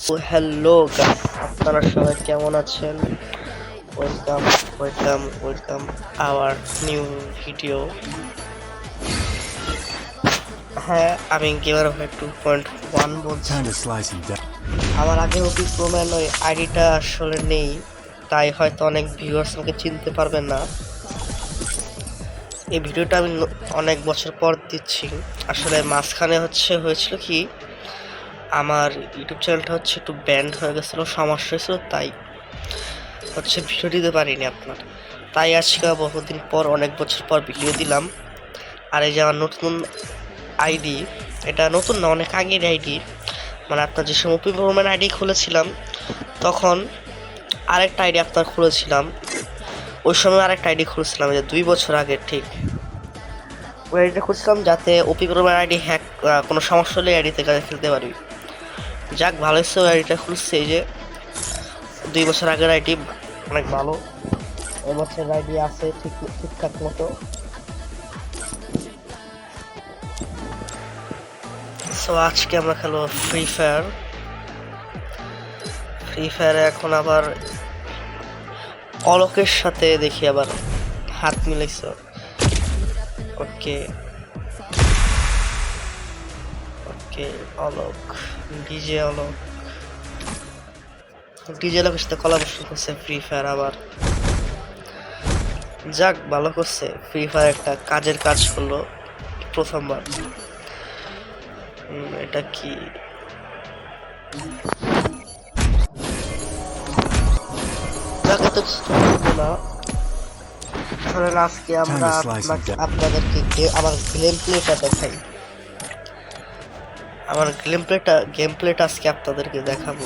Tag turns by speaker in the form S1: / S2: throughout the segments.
S1: Hello guys, আপনারা সবাই কেমন আছেন? Welcome welcome welcome our new video. হ্যাঁ, আমি গেমার ভাই 2.1 বলছি। আমার আগে অভিক্রমের ওই আইডিটা আসলে নেই, তাই হয়তো অনেক ভিউয়ার্স আমাকে চিনতে পারবেন না। এই ভিডিওটা আমি অনেক বছর পর দিচ্ছি। আসলে মাঝখানে হয়েছিল কি, আমার ইউটিউব চ্যানেলটা একটু ব্যান্ড হয়ে গেছিলো, সমস্যা হয়েছিল, তাই ভিডিও দিতে পারিনি আপনার। তাই আজকে বহুদিন পর, অনেক বছর পর ভিডিও দিলাম। আর এই যে আমার নতুন আইডি, এটা নতুন না, অনেক আগের আইডি। মানে আপনার যে সময় ওপেন আইডি খুলেছিলাম, তখন আরেকটা আইডি আপনার খুলেছিলাম। ওই সময় আরেকটা আইডি খুলেছিলাম, যে 2 বছর আগের ঠিক। ওই আইডিটা খুঁজছিলাম যাতে ওপেন আইডি হ্যাক, কোনো সমস্যা হলে আইডি থেকে খেলতে পারবি। যাক, ভালো হচ্ছে ওই আইডিটা খুলছে। এই যে 2 বছর আগের আইডি, অনেক ভালো। এবছর আইডি আছে ঠিকঠাক মতো। সো আজকে আমরা খেলবো ফ্রি ফায়ার। এখন আবার অলোকের সাথে দেখি আবার হাত মিলাইছ। ওকে ওকে, অলোক, ডিজে অলোকের সাথে কোলাবোরেশন করছে ফ্রি ফায়ার আবার। যাক, ভালো করছে। ফ্রি ফায়ার একটা কাজের কাজ করলো প্রথমবার। এটা কি যাকে তো না। ধরেন আজকে আমরা আপনাদেরকে আমার গেম প্লেটা আজকে আপনাদেরকে দেখাবো।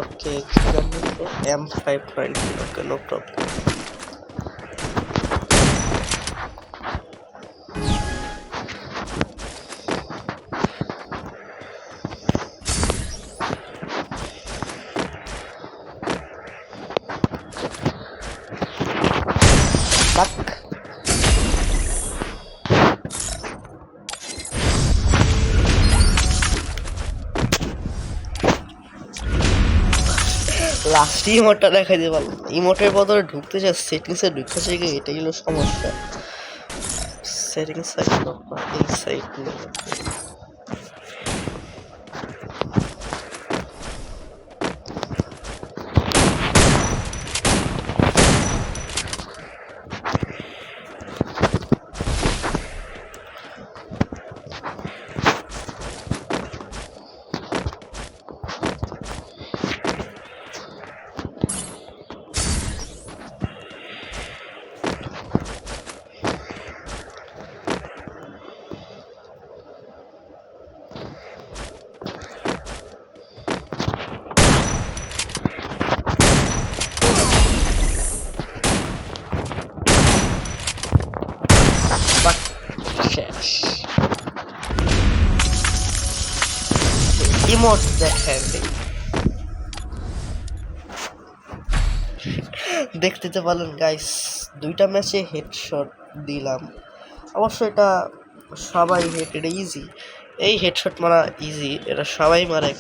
S1: ওকে, M520, ওকে, নো প্রবলেম। লাস্ট ইমোটটা দেখাই দিয়ে পারলাম। ইমোটের বদলে ঢুকতে চাই সেটিংসে, ঢুকতে চাই, এটা গেল সমস্যা। সেটিংস এই সাইড ইমোট দেখেন, দেখতে তো পারলেন গাইস, 2টা ম্যাচে হেডশট দিলাম। অবশ্য এটা সবাই এটা ইজি, এই হেডশট মারা ইজি, এটা সবাই মারে।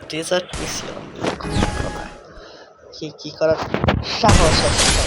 S1: ডেজার্ট মিশন কি করার সাহস আছে?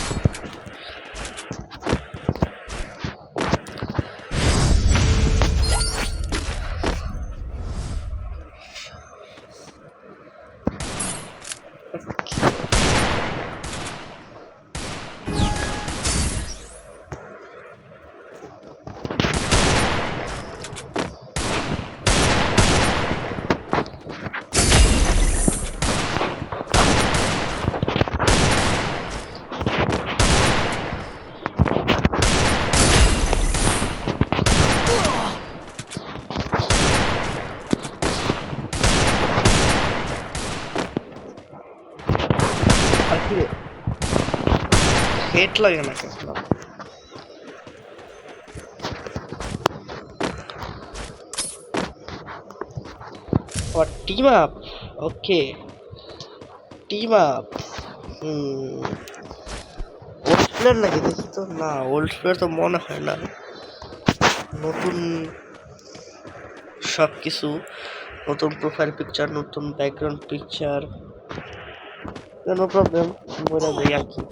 S1: হেড লাগে না কেন? और team up okay team up old player নাকি দেখি তো না ওল্ড প্লেয়ার তো মনে হয় না নতুন সব কিছু নতুন প্রোফাইল পিকচার নতুন ব্যাকগ্রাউন্ড পিকচার নো প্রবলেম বলে দেই আর কি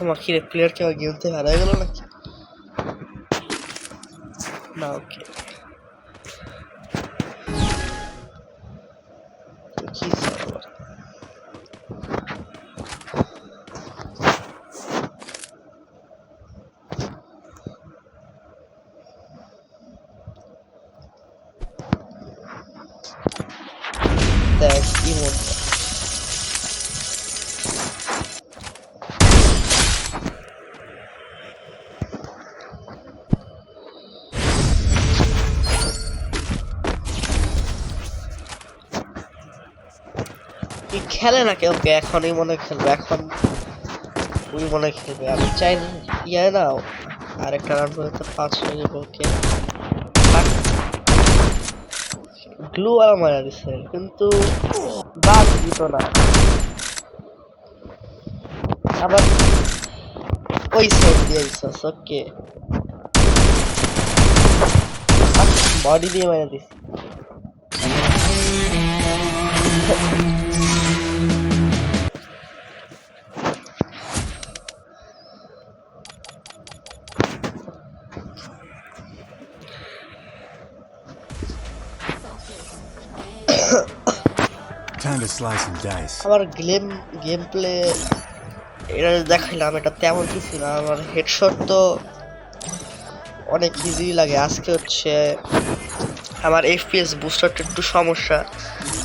S1: আমার কি রে প্লেয়ার কেউ গেম থেকে হারিয়ে গেল নাকি না ওকে কি সার্ভার দেখ ইমোট কি খেলে না কেউ এখনই মনে খেলবে এখন ওই মনে খেলবে আমি চাই ইয়ে না আরেকটা রান করতে 5 হয়ে যাবে ওকে গ্লু আর মারা দিছে কিন্তু বাদ দিত না আবার ওই সেট দিয়েছে ওকে বডি দিয়ে মারা দিছে
S2: Time to slice and dice.
S1: আমার গেম প্লে এটা দেখাইলাম এটা তেমন কিছু না আমার হেডশট তো অনেক ইজি লাগে আজকে হচ্ছে আমার এফপিএস বুস্টারটা একটু সমস্যা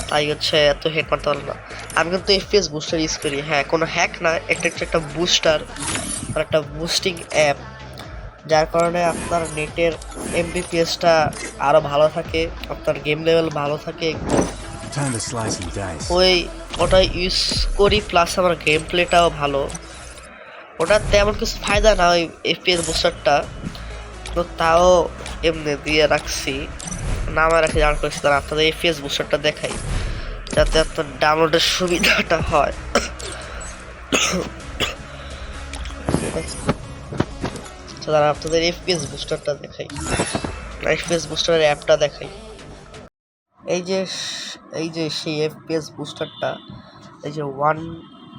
S1: তাই হচ্ছে এত হেড মারতে পারলাম না আমি কিন্তু এফপিএস বুস্টার ইউজ করি হ্যাঁ কোনো হ্যাক না একটা বুস্টার আর একটা বুস্টিং অ্যাপ যার কারণে আপনার নেটের এমবিপিএসটা আরও ভালো থাকে আপনার গেম লেভেল ভালো থাকে
S2: Time to slice and dice.
S1: ওটা ইউজ করি প্লাস আমার গেম প্লেটাও ভালো ওটা তেমন কিছু ফায়দা না ওই এফপিএস বুস্টারটা তো তাও এমনি দিয়ে রাখছি নামা রাখি জানা করছি তারা আপনাদের এফপিএস বুস্টারটা দেখাই যাতে আপনার ডাউনলোডের সুবিধাটা হয় তারা আপনাদের এফপিএস বুস্টারটা দেখাই এফপিএস বুস্টারের অ্যাপটা দেখাই এই যে সেই এফপিএস বুস্টারটা এই যে 120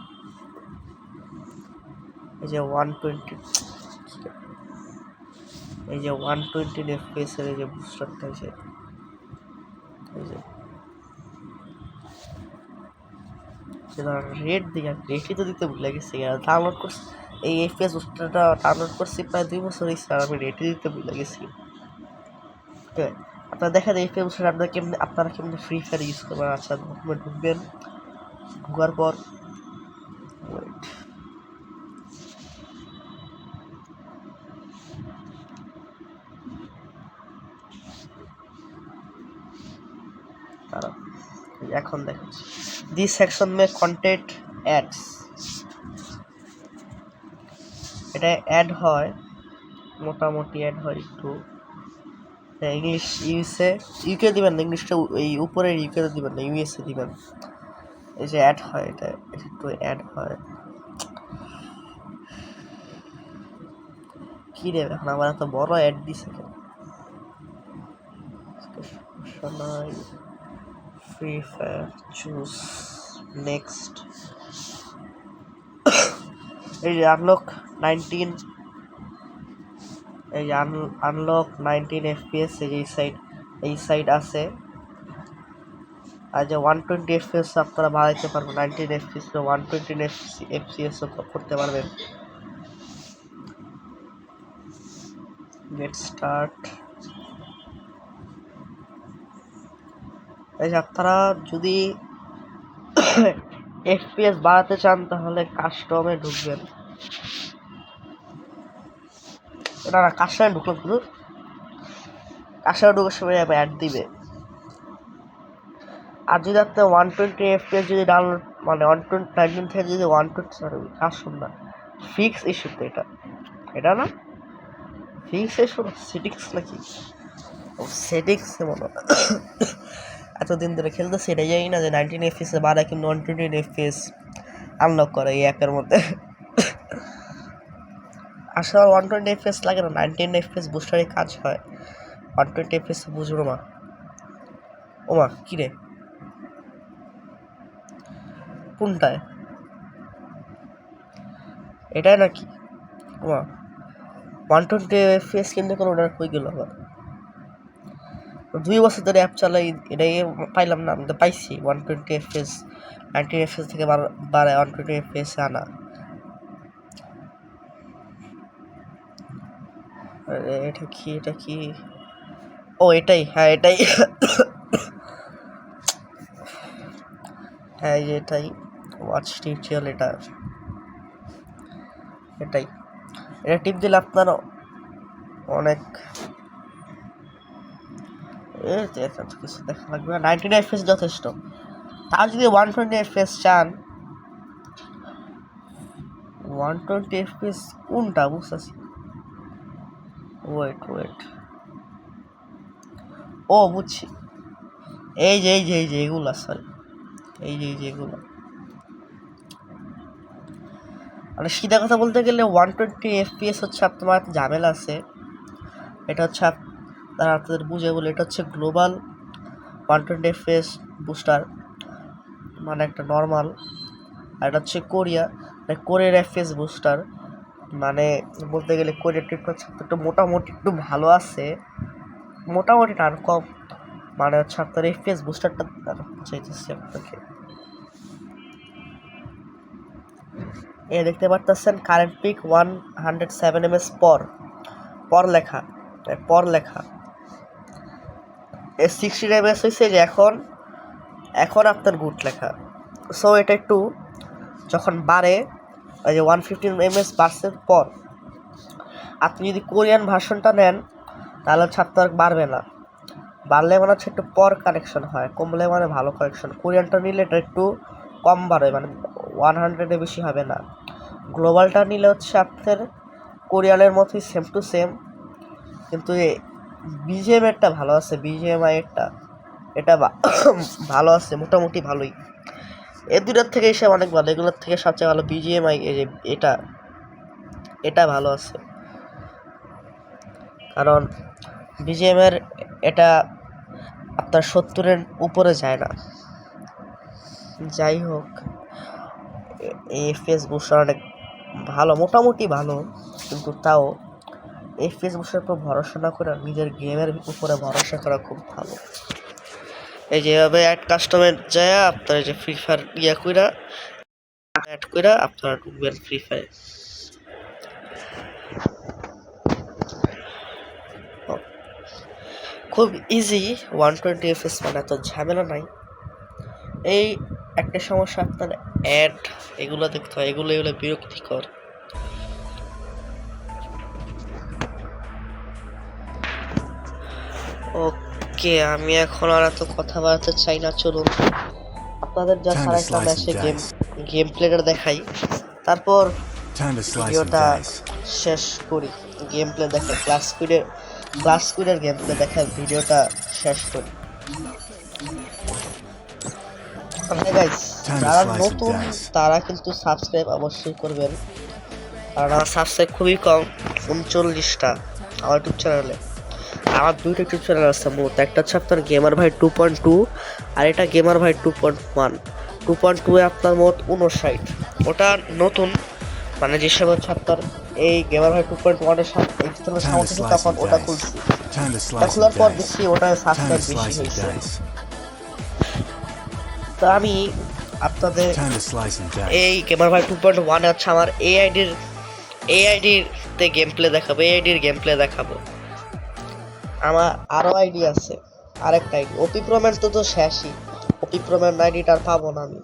S1: এই যে 120 এফপিএস এর এই যে বুস্টারটা এই যে সেটা রেট দিকে রেটই তো দিতে ভুলে গেছি ডাউনলোড করছি এই এফপিএস বুস্টারটা ডাউনলোড করছি প্রায় 2 বছর হয়েছে আর আমি রেটই দিতে ভুলে গেছি আপনারা দেখেন এফপিএস বুস্টার আপনারা কেমনি ফ্রি ফায়ার ইউজ করবেন আচ্ছা ঢুকবেন ঢুকার পর এখন দেখাচ্ছি this section May content ads এটা অ্যাড হয় মোটামুটি অ্যাড হয় একটু ইংলিশ ইউকে দিবেন না ইংলিশটা এই উপরের ইউকে দিবেন না ইউএসএ দিবেন এই যে অ্যাড হয় এটা একটু অ্যাড হয় কি রে এখন আমার এত বড় অ্যাড দিছে ফ্রি ফায়ার চুজ নেক্সট এই যে আনলক 19 এই যে আনলক 19 এফপিএস এই সাইড আছে আর যে 120 এফপিএস আপনারা বাড়াইতে পারবেন 19 এফপিএস 120 এফপিএস করতে পারবেন গেট স্টার্ট এই যে আপনারা যদি এফপিএস বাড়াতে চান তাহলে কাস্টমে ঢুকবেন। না না, কাস্টমে ঢুকলাম শুধু, কাস্টমে ঢুকার সময় অ্যাড দিবে। আর যদি আপনি 120 এফপিএস যদি ডাউনলোড মানে 119 থেকে যদি 120, সরি আসুন না, ফিক্স ইস্যু তো এটা না ফিক্স ইস্যু, সেটিংস নাকি, ও সেটিংস মনে হয়। এতদিন ধরে খেলতেছি এটা জানি না যে 19 এফপিএস বাড়া কিন্তু 120 এফপিএস আনলক করে এই অ্যাপের মধ্যে। আসলে 120 এফপিএস লাগে না, 19 এফপিএস বুস্টারে কাজ হয়। 120 এফপিএস বুঝবো মা, ও মা কী রে, কোনটায় এটাই নাকি? ও মা 120 এফপিএস কিন্তু কোনো ওটা হয়ে গেল আবার। 2 বছর ধরে অ্যাপ চালাই, এটাই পাইলাম না, আমি তো পাইছি 120 এফপিএস, 19 এফপিএস থেকে বাড়ে 120 এফপিএস আনা। এটা কি ও এটাই, হ্যাঁ এটাই। হ্যাঁ এটাই ওয়াচ টিউটোরিয়াল, এটাই এটা টিপ দিলে আপনার অনেক কিছু দেখা লাগবে। 19 এফপিএস যথেষ্ট। তার যদি 120 এফপিএস চান, 120 এফপিএস কোনটা বুঝতেছি, ওয়েট ও বুঝছি, এই যে এগুলা, সরি এই যে এগুলো। মানে সিধা কথা বলতে গেলে 120 এফপিএস হচ্ছে আপনার ঝামেলা আছে। এটা হচ্ছে আপনাদের বুঝে বলে, এটা হচ্ছে গ্লোবাল 120 এফপিএস বুস্টার, মানে একটা নর্মাল। আর এটা হচ্ছে কোরিয়ার এফপিএস বুস্টার, মানে বলতে গেলে কোরিয়ার টিপ হচ্ছে একটু মোটামুটি একটু ভালো আছে, মোটামুটি টান কম। মানে হচ্ছে আপনার এফপিএস বুস্টারটা চাইতেছি আপনাকে। এ দেখতে পারতেছেন কারেন্ট পিক 107 ms পর লেখা এ 60 ms হয়েছে যে এখন আপনার গুড লেখা। সো এটা একটু যখন বাড়ে, ওই যে 115 ms বাড়ছে পর, আপনি যদি কোরিয়ান ভার্সনটা নেন তাহলে হচ্ছে আপনার বাড়বে না, বাড়লে মানে হচ্ছে একটু পর কানেকশন হয়, কমলে মানে ভালো কানেকশন। কোরিয়ানটা নিলে এটা একটু কম বাড়ে, মানে 100-এর বেশি হবে না। গ্লোবালটা নিলে হচ্ছে আপনার কোরিয়ানের মতোই সেম টু সেম, কিন্তু বিজিএম এরটা ভালো আছে, বিজিএমআই এটা ভালো আছে, মোটামুটি ভালোই। এর দুটার থেকে এসে অনেক ভালো, এগুলোর থেকে সবচেয়ে ভালো বিজিএমআই। এই যে এটা ভালো আছে, কারণ বিজিএমের এটা আপনার 70-এর উপরে যায় না। যাই হোক, এই এফপিএস বুস্টার অনেক ভালো, মোটামুটি ভালো, কিন্তু তাও এফপিএস বুস্টারের উপর ভরসা না করে নিজের গেমের উপরে ভরসা করা খুব ভালো। এই যেভাবে অ্যাড কাস্টমার যায় আপনার যে ফ্রি ফায়ার অ্যাড কইরা আপনারা ঢুকবেন ফ্রি ফায়ার। খুব ইজি 120 এফপিএস, মানে এত ঝামেলা নাই। এই একটা সমস্যা, আপনার অ্যাড এগুলো দেখতে হয়, এগুলো বিরক্তিকর। ওকে, আমি এখন আর এত কথা বলতে চাই না, চলুন আপনাদের যা সারা একটা ম্যাচে গেম প্লেটা দেখাই, তারপর ভিডিওটা শেষ করি। গেম প্লে দেখে ক্লাস স্কুলের গেম প্লে দেখে ভিডিওটা শেষ করি। গাইস, যারা নতুন তারা কিন্তু সাবস্ক্রাইব অবশ্যই করবেন, কারণ আমার সাবস্ক্রাইব খুবই কম, 39টা আমার ইউটিউব চ্যানেলে। আমার দুইটা ইউটিউব চ্যানেল আছে মোট, একটা হচ্ছে আপনার গেমার ভাই 2.2, আর এটা গেমার ভাই 2.1। 2.2 এ আপনার মোট 59, ওটা নতুন, মানে যে সব হচ্ছে আপনার এই গেমার ভাই 2.1 এর সাথে সামর্থ্য, তখন ওটা খুলছি, ওটা খোলার পর দেখছি ওটা সাবস্ক্রাইব বেশি হয়েছে। তো আমি আপনাদের এই গেমার ভাই 2.1 এ হচ্ছে আমার এআইডির তে গেম প্লে দেখাবো, এআইডির গেম প্লে দেখাবো। আমার আরও আইডি আছে, আরেকটা আইডি ওপি প্রোম্যান তো শেষই, ওপি প্রোম্যান আইডিটা আর পাবো না আমি।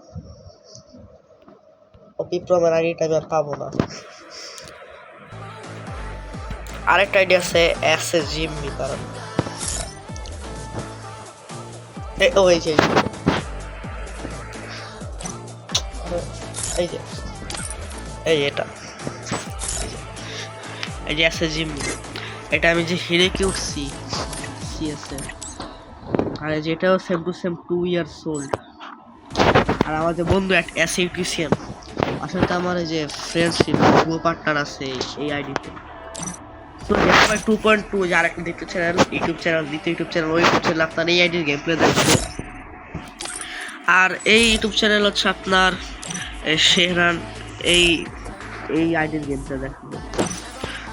S1: বিপ্লবের আইডিটা আমি আর পাবো না। আরেকটা আইডি আছে এস এ জিম্মি, কারণ ও এই যে এই যে এই এটা এই যে এস এ জিম্মি, এটা আমি যে হিরে কে উঠছি সিএসএ, আর যেটাও same to same 2 years old. আর আমার যে বন্ধু এক এসইউটিসিএম, আসলে তো আমার এই যে ফ্রেন্ডশিপ পুরো পার্টনার আছে এই আইডিতে। তো দেখো 2.2 যে আরেকটা দ্বিতীয় চ্যানেল, ইউটিউব চ্যানেল, দ্বিতীয় ইউটিউব চ্যানেল, ওই ইউটিউব চ্যানেল আপনার এই আইডির গেম প্লে দেখবে। আর এই ইউটিউব চ্যানেল হচ্ছে আপনার শেহরান, এই এই আইডির গেম প্লে দেখবে।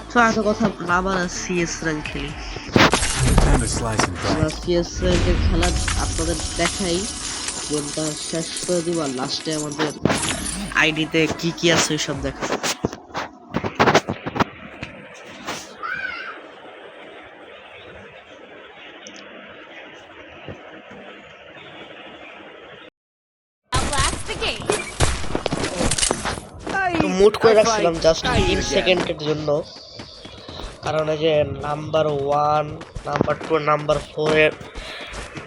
S1: তো এত কথা, আমরা সিএস র্যাঙ্ক খেলি,
S2: Time to slice and
S1: আমরা
S2: dice.
S1: সিএস র্যাঙ্কের খেলা আপনাদের দেখাই, গেমটা শেষ করে দিব আর লাস্টে আমাদের আইডিতে কি কি আছে সব দেখাবো।
S3: Outlast the game.
S1: তো মুট করে রাখছিলাম জাস্ট 3 সেকেন্ডের জন্য, কারণ এই যে নাম্বার 1, নাম্বার 2, নাম্বার 4 এর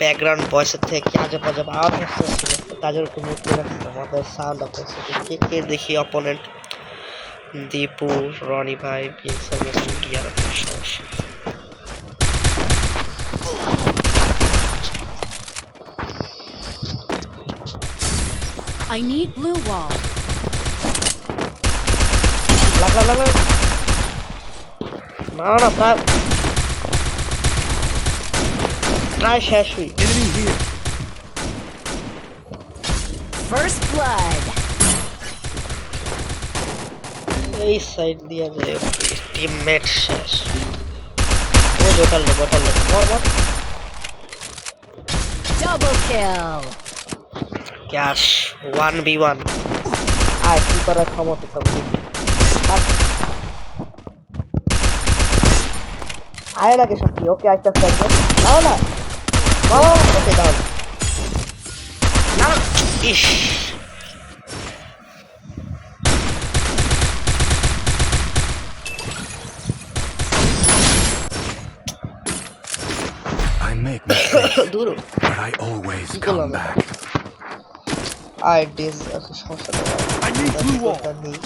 S1: ব্যাকগ্রাউন্ড ভয়েসের থেকে আজে বাজে আওয়াজ আসছিল, তাদের একটু মুট করে রাখছিলাম। আমাদের সাউন্ড অফ কে কে দেখি অপোনেন্ট, দীপু, রনি ভাই, পিএক্সএল কি আর সমস্যা।
S3: I need blue wall.
S1: লাগ লাগ লাগ, না না প্রায় প্রায় শেষ হই।
S2: Enemy here.
S3: First blood.
S1: এই সাইড দিয়ে যে টিমমেট শেষ। ও গোটাল মর মর
S3: Double kill.
S1: Cash 1v1। আর কি করার ক্ষমতা সব আয় লাগে শক্তি। ওকে আস্তে আস্তে দাও না ওকে দাও না। ইস
S2: I make mistakes,
S1: দূর
S2: but I always
S1: কি
S2: come
S1: করলাম
S2: back.
S1: আই ডিস সমস্যা
S2: I need blue wall.
S1: নেই।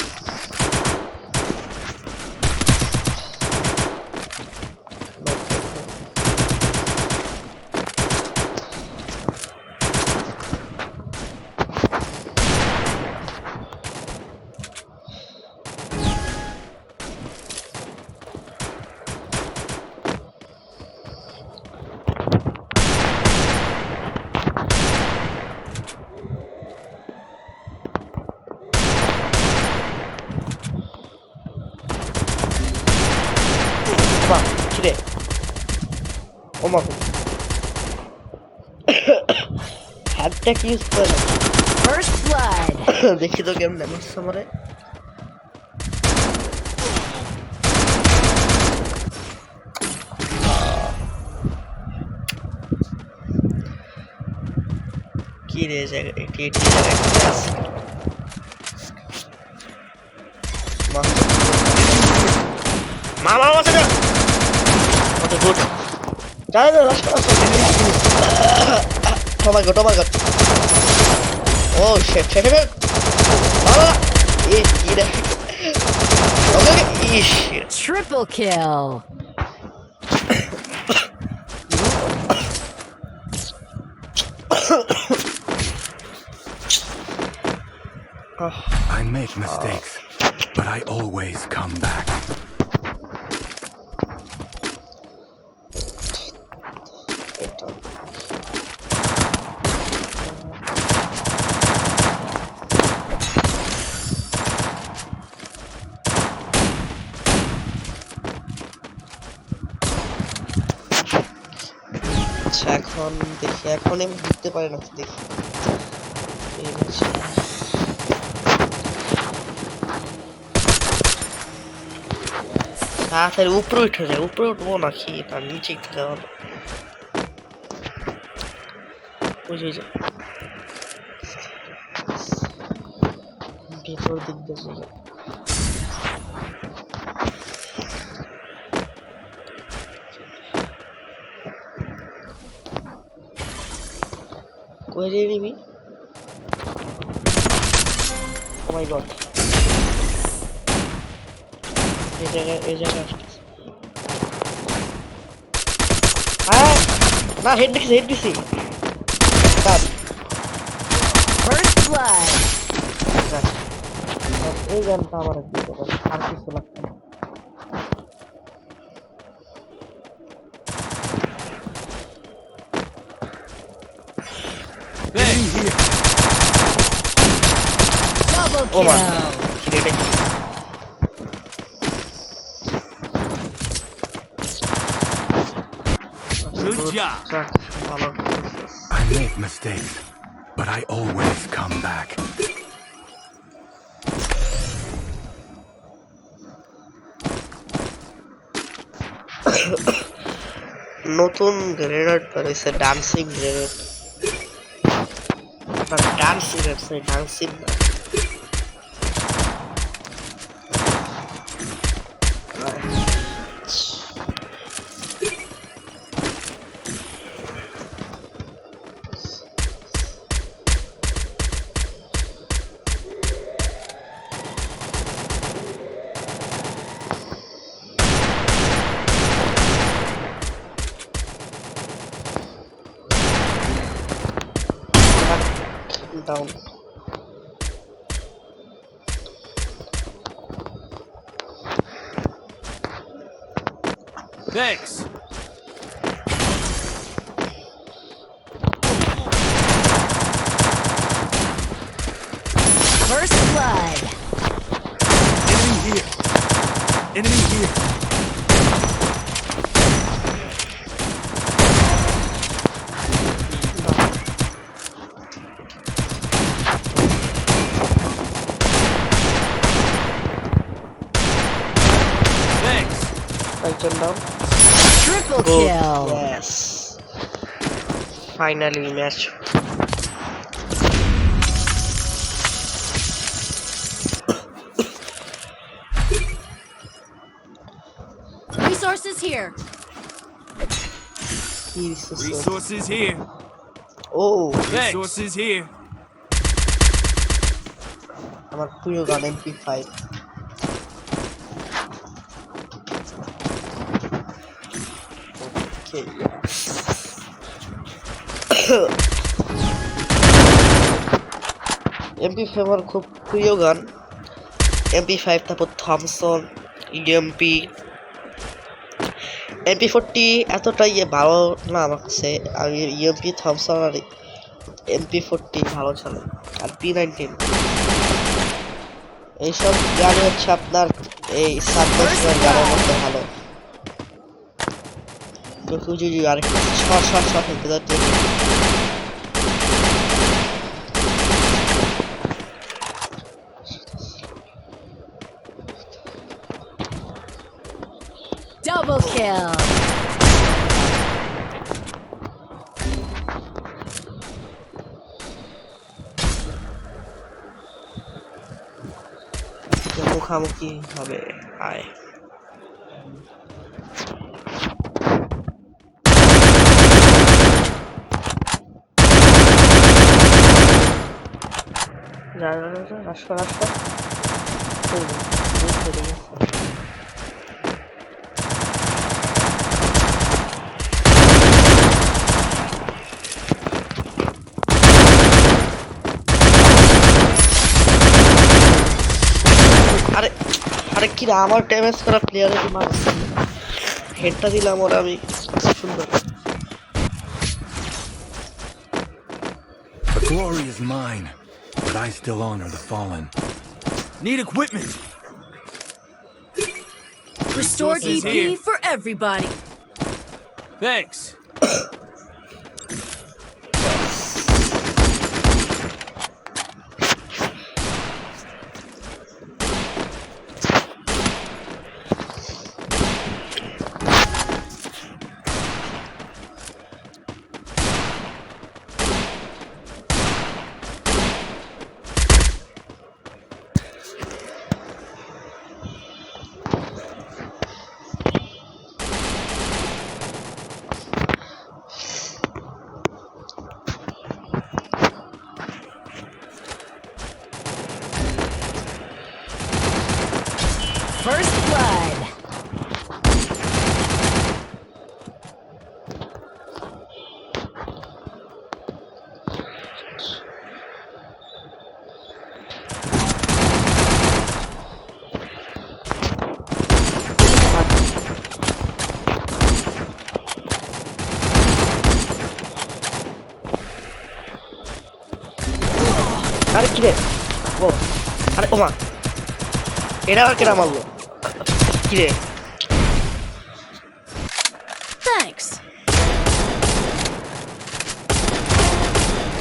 S1: কিরে ও মা হ্যাটট্যাগ ইউজ করে না।
S3: First blood.
S1: দেখি তো কেমন ড্যামেজ আমারে। কি রে জায়গা এটি জায়গায় আছে মামা আছে না কত গুড যাই না লাস্ট ও মাই গড ও শিট মামা এই কি রে ওকে ইশ
S3: Triple kill.
S2: I make mistakes, but I always come back.
S1: আচ্ছা এখন দেখি, এখন আমি বুঝতে পারি না দেখি তাড়াতাড়ি উপরে উঠে যায়। উপরে উঠবো নাকি তার নিচে উঠতে হবে? বুঝে ভিতর দিক দিয়ে যাবে। কই রে নিবি? ও মাই গড, এই জায়গায় আসতেছে। হ্যাঁ না, হেড দিছি।
S3: First blood.
S1: এই গানটা আমার আর কিছু লাগতো না।
S2: Enemy here.
S3: Double
S1: Oh my.
S3: kill.
S2: Good job.
S1: ভালো।
S2: I make mistakes, but I always come back.
S1: নতুন গ্রেনেড বেরিয়েছে, dancing grenade. Dancing grenade, dancing না। Down.
S2: Thanks.
S3: First blood.
S2: Enemy here. Enemy here. Thanks.
S1: Titan down.
S3: Triple
S1: Good.
S3: kill.
S1: Yes. Finally match.
S3: Resources here.
S2: Resources here.
S1: Oh,
S2: Resources here.
S1: আমার প্রিয় গান MP5। Okay. MP5 আমার খুব প্রিয় গান। MP5, তারপর Thomson, EMP. MP40 এতটা ভালো না আমার কাছে। আমি ইএমপি, থমসন আর MP40 ভালো চলে। আর P19 এইসব গান হচ্ছে আপনার এই সাবমেশনের গানের মধ্যে ভালো। যদি আরেকটা শর্ট হতে যাচ্ছে।
S3: Double kill.
S1: মুখামুখি হবে, আয়। রাস্তা আরে আরে কি রে, আমার ড্যামেজ করা প্লেয়ারে মারছে, হেডটা দিলাম ওরা। আমি সুন্দর।
S2: The glory is mine, but I still honor the fallen. Need equipment.
S3: Restore
S2: Resources
S3: DP
S2: here.
S3: for everybody.
S2: Thanks.
S3: First blood.
S1: আরে কি রে ও আরে ওমা এটা আর কেনা মারলো কি রে
S3: Thanks.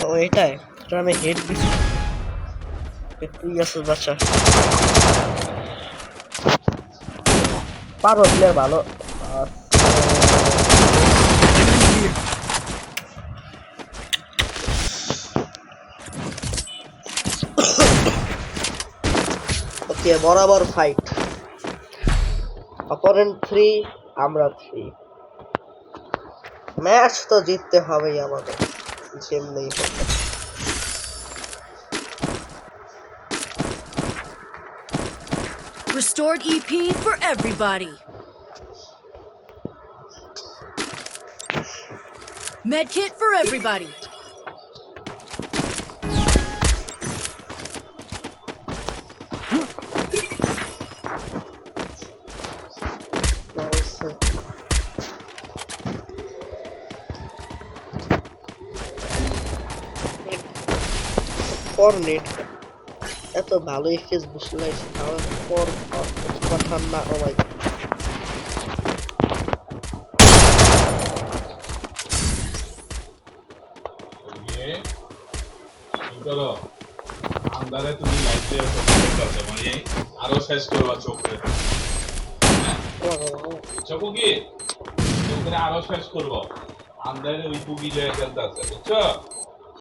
S1: ও এটাই এটা আমি হেড দিছি তুই আসিস বাচ্চা পারো প্লেয়ার ভালো ওকে বরাবর ফাইট অপোনেন্ট 3 আমরা 3 ম্যাচ তো জিততে হবেই আমাদের যেমনি হোক
S3: Restored EP for everybody. Medkit for everybody.
S1: পর নেট এত ভালো এফএস বুঝতে লাগছে তাও পর কথা না ও ভাই
S4: চলো আন্দারে তুমি লাইটে করতে মানে আরো শেষ করবা চোখে চোখ কি চোখে আরো শেষ করবো আন্দারে ওই পুগি যে খেলতে আছে বুঝছো